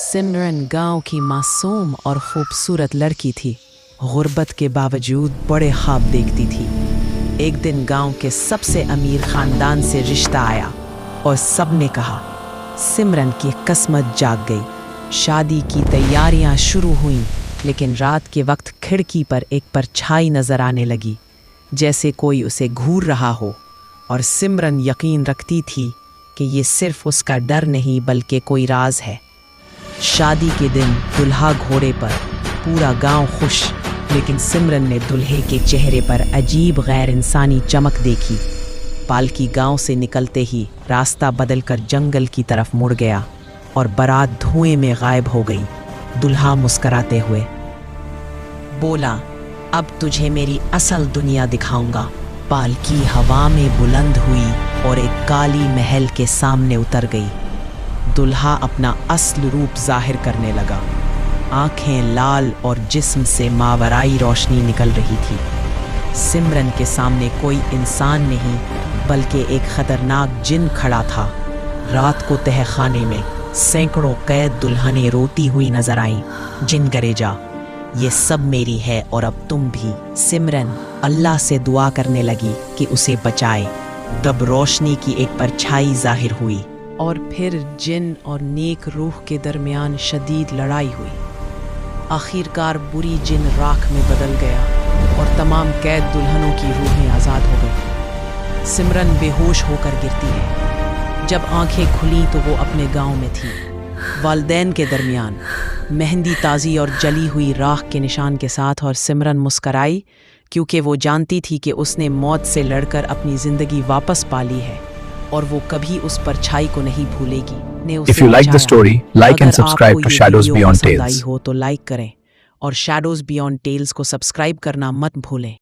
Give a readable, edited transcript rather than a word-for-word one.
सिमरन गांव की मासूम और खूबसूरत लड़की थी। गुर्बत के बावजूद बड़े ख्वाब देखती थी। एक दिन गांव के सबसे अमीर खानदान से रिश्ता आया और सबने कहा। सिमरन की किस्मत जाग गई। शादी की तैयारियां शुरू हुईं, लेकिन रात के वक्त खिड़की पर एक परछाई नजर आने लगी, जैसे कोई उसे घूर रहा हो। और सिमरन यकीन रखती थी कि ये सिर्फ उसका डर नहीं बल्कि कोई राज है। शादी के दिन दुल्हा घोड़े पर, पूरा गांव खुश, लेकिन सिमरन ने दुल्हे के चेहरे पर अजीब गैर इंसानी चमक देखी। पालकी गांव से निकलते ही रास्ता बदलकर जंगल की तरफ मुड़ गया और बारात धुएं में गायब हो गई। दुल्हा मुस्कुराते हुए बोला, अब तुझे मेरी असल दुनिया दिखाऊंगा। पालकी हवा में बुलंद हुई और एक काली महल के सामने उतर गई। दुल्हा अपना असली रूप जाहिर करने लगा। आंखें लाल और जिस्म से मावराई रोशनी निकल रही थी। सिमरन के सामने कोई इंसान नहीं बल्कि एक खतरनाक जिन खड़ा था। रात को तहखाने में सैकड़ों कैद दुल्हनें रोती हुई नजर आईं। जिन गरेजा, ये सब मेरी है और अब तुम भी। सिमरन अल्लाह से दुआ करने लगी कि उसे बचाए। तब रोशनी की एक परछाई जाहिर हुई और फिर जिन और नेक रूह के दरमियान शदीद लड़ाई हुई। आखिरकार बुरी जिन राख में बदल गया और तमाम कैद दुल्हनों की रूहें आज़ाद हो गई। सिमरन बेहोश होकर गिरती है। जब आंखें खुली तो वो अपने गांव में थी, वालदैन के दरमियान, मेहंदी ताज़ी और जली हुई राख के निशान के साथ। और सिमरन मुस्कराई क्योंकि वो जानती थी कि उसने मौत से लड़कर अपनी ज़िंदगी वापस पा ली है और वो कभी उस परछाई को नहीं भूलेगी। If you like the story, like and subscribe to Shadows Beyond Tales. हो तो लाइक करें और शैडोज बियॉन्ड टेल्स को सब्सक्राइब करना मत भूलें।